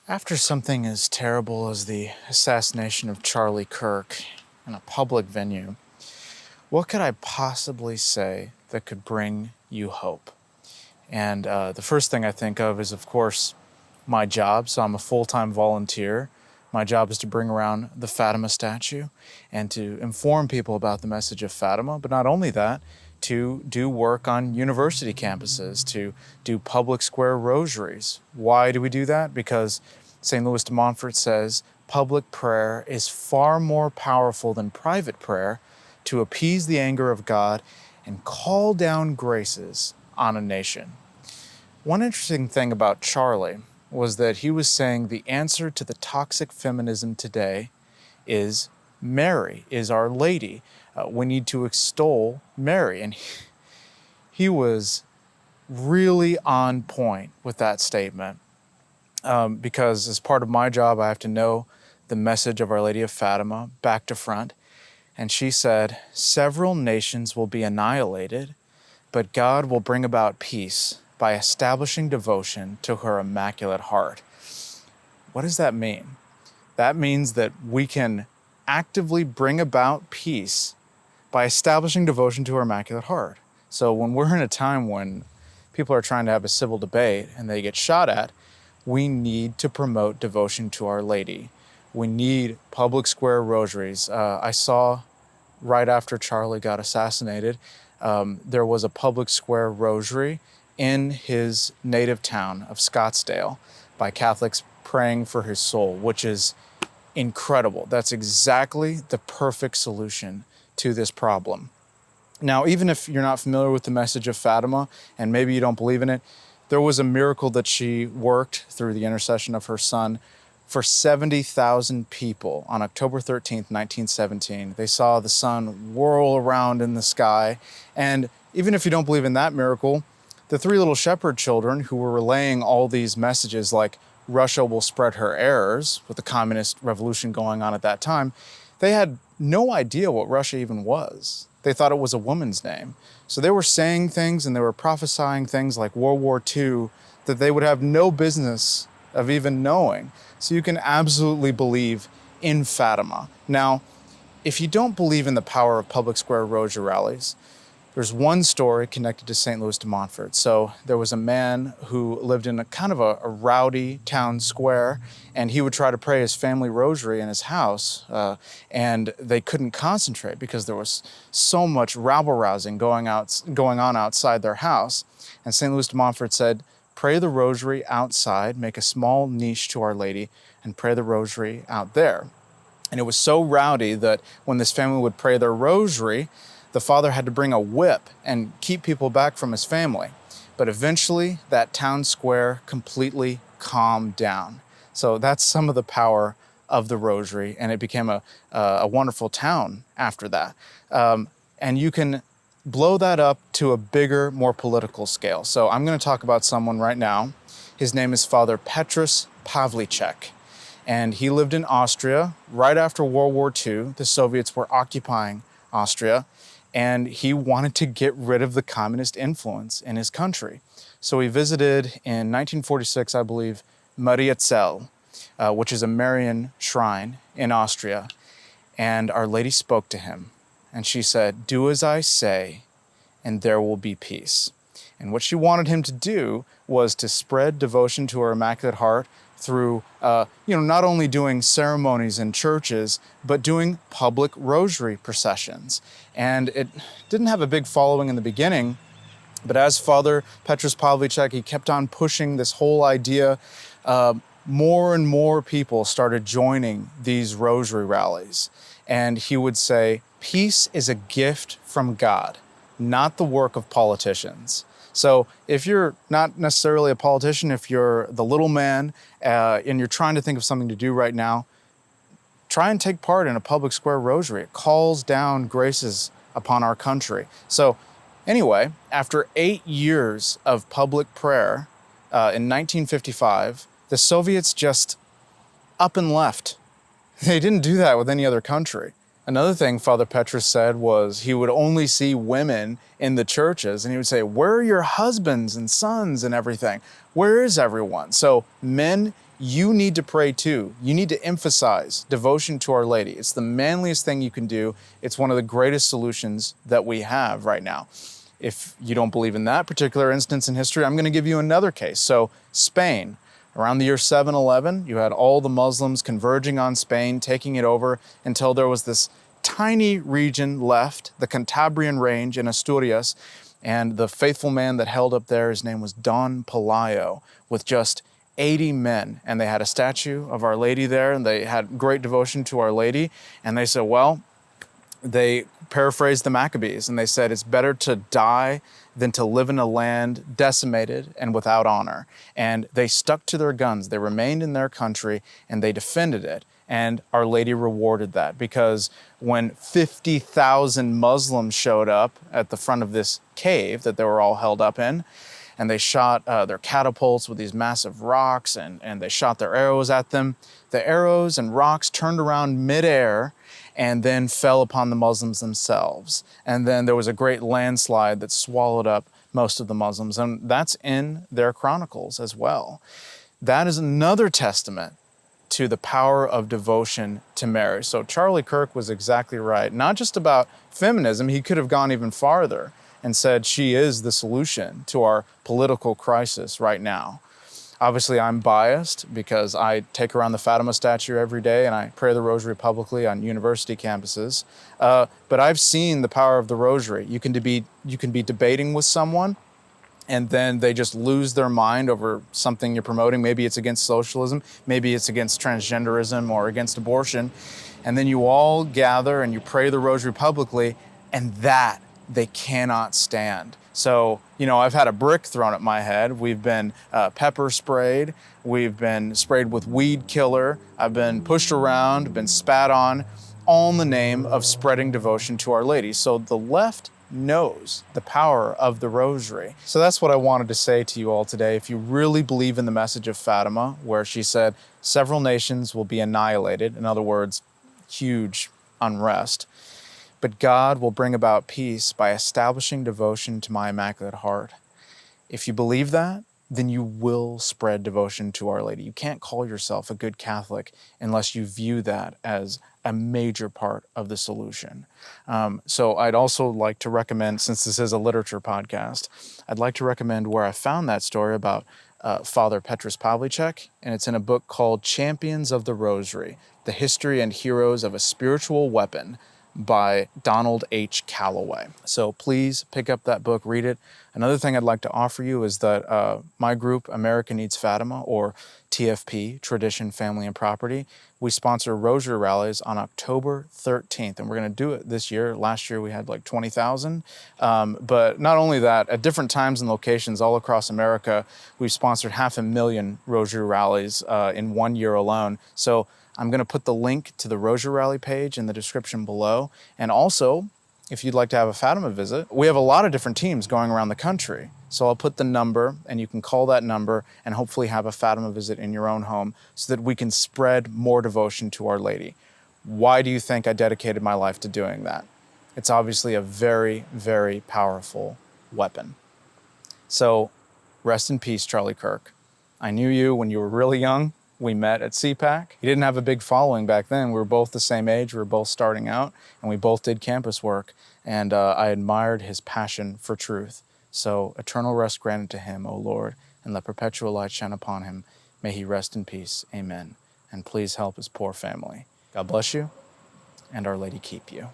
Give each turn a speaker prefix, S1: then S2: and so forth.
S1: After something as terrible as the assassination of Charlie Kirk in a public venue, what could I possibly say that could bring you hope? And the first thing I think of is, of course, my job. So I'm a full-time volunteer. My job is to bring around the Fatima statue and to inform people about the message of Fatima, but not only that, to do work on university campuses, to do public square rosaries. Why do we do that? Because St. Louis de Montfort says public prayer is far more powerful than private prayer to appease the anger of God and call down graces on a nation. One interesting thing about Charlie was that he was saying the answer to the toxic feminism today is Mary, is Our Lady. We need to extol Mary. And he was really on point with that statement because as part of my job, I have to know the message of Our Lady of Fatima back to front. And she said, several nations will be annihilated, but God will bring about peace by establishing devotion to her Immaculate Heart. What does that mean? That means that we can actively bring about peace by establishing devotion to her Immaculate Heart. So when we're in a time when people are trying to have a civil debate and they get shot at, we need to promote devotion to Our Lady. We need public square rosaries. I saw right after Charlie got assassinated, there was a public square rosary in his native town of Scottsdale by Catholics praying for his soul, which is incredible. That's exactly the perfect solution to this problem. Now, even if you're not familiar with the message of Fatima and maybe you don't believe in it, there was a miracle that she worked through the intercession of her son for 70,000 people on October 13th, 1917. They saw the sun whirl around in the sky. And even if you don't believe in that miracle, the three little shepherd children who were relaying all these messages like Russia will spread her errors with the communist revolution going on at that time, they had no idea what Russia even was. They thought it was a woman's name. So they were saying things and they were prophesying things like World War II that they would have no business of even knowing. So you can absolutely believe in Fatima. Now, if you don't believe in the power of public square rosary rallies, there's one story connected to St. Louis de Montfort. So there was a man who lived in a kind of a rowdy town square, and he would try to pray his family rosary in his house, and they couldn't concentrate because there was so much rabble-rousing going on outside their house. And St. Louis de Montfort said, pray the rosary outside, make a small niche to Our Lady, and pray the rosary out there. And it was so rowdy that when this family would pray their rosary, the father had to bring a whip and keep people back from his family. But eventually, that town square completely calmed down. So that's some of the power of the rosary, and it became a wonderful town after that. And you can blow that up to a bigger, more political scale. So I'm going to talk about someone right now. His name is Father Petrus Pavlicek. And he lived in Austria right after World War II. The Soviets were occupying Austria, and he wanted to get rid of the communist influence in his country. So he visited in 1946, I believe, Mariazell, which is a Marian shrine in Austria. And Our Lady spoke to him, and she said, do as I say, and there will be peace. And what she wanted him to do was to spread devotion to her Immaculate Heart through, not only doing ceremonies in churches, but doing public rosary processions. And it didn't have a big following in the beginning, but as Father Petrus Pavlicek, he kept on pushing this whole idea. More and more people started joining these rosary rallies. And he would say, peace is a gift from God, not the work of politicians. So if you're not necessarily a politician, if you're the little man and you're trying to think of something to do right now, try and take part in a public square rosary. It calls down graces upon our country. So anyway, after 8 years of public prayer in 1955, the Soviets just up and left. They didn't do that with any other country. Another thing Father Petrus said was he would only see women in the churches, and he would say, where are your husbands and sons and everything? Where is everyone? So men, you need to pray too. You need to emphasize devotion to Our Lady. It's the manliest thing you can do. It's one of the greatest solutions that we have right now. If you don't believe in that particular instance in history, I'm going to give you another case. So Spain, around the year 711, you had all the Muslims converging on Spain, taking it over until there was this tiny region left, the Cantabrian Range in Asturias, and the faithful man that held up there, his name was Don Pelayo, with just 80 men. And they had a statue of Our Lady there, and they had great devotion to Our Lady. And they said, well, they paraphrased the Maccabees, and they said it's better to die than to live in a land decimated and without honor. And they stuck to their guns. They remained in their country, and they defended it. And Our Lady rewarded that, because when 50,000 Muslims showed up at the front of this cave that they were all held up in, and they shot their catapults with these massive rocks, and they shot their arrows at them, the arrows and rocks turned around midair and then fell upon the Muslims themselves. And then there was a great landslide that swallowed up most of the Muslims. And that's in their chronicles as well. That is another testament to the power of devotion to Mary. So Charlie Kirk was exactly right. Not just about feminism, he could have gone even farther and said she is the solution to our political crisis right now. Obviously, I'm biased because I take around the Fatima statue every day and I pray the rosary publicly on university campuses. But I've seen the power of the rosary. You can be debating with someone, and then they just lose their mind over something you're promoting. Maybe it's against socialism, maybe it's against transgenderism or against abortion. And then you all gather and you pray the rosary publicly, and that they cannot stand. So, I've had a brick thrown at my head. We've been pepper sprayed. We've been sprayed with weed killer. I've been pushed around, been spat on, all in the name of spreading devotion to Our Lady. So the left knows the power of the rosary. So that's what I wanted to say to you all today. If you really believe in the message of Fatima, where she said several nations will be annihilated, in other words, huge unrest, but God will bring about peace by establishing devotion to my Immaculate Heart. If you believe that, then you will spread devotion to Our Lady. You can't call yourself a good Catholic unless you view that as a major part of the solution. So I'd also like to recommend, since this is a literature podcast, I'd like to recommend where I found that story about Father Petrus Pavlicek, and it's in a book called Champions of the Rosary, The History and Heroes of a Spiritual Weapon, by Donald H. Calloway. So please pick up that book, read it. Another thing I'd like to offer you is that my group, America Needs Fatima, or TFP, Tradition, Family, and Property, we sponsor rosary rallies on October 13th, and we're going to do it this year. Last year we had like 20,000. But not only that, at different times and locations all across America, we've sponsored 500,000 rosary rallies in 1 year alone. So I'm going to put the link to the Rosary Rally page in the description below. And also, if you'd like to have a Fatima visit, we have a lot of different teams going around the country. So I'll put the number, and you can call that number and hopefully have a Fatima visit in your own home so that we can spread more devotion to Our Lady. Why do you think I dedicated my life to doing that? It's obviously a very, very powerful weapon. So rest in peace, Charlie Kirk. I knew you when you were really young. We met at CPAC. He didn't have a big following back then. We were both the same age. We were both starting out, and we both did campus work. And I admired his passion for truth. So eternal rest granted to him, O Lord, and let perpetual light shine upon him. May he rest in peace. Amen. And please help his poor family. God bless you, and Our Lady keep you.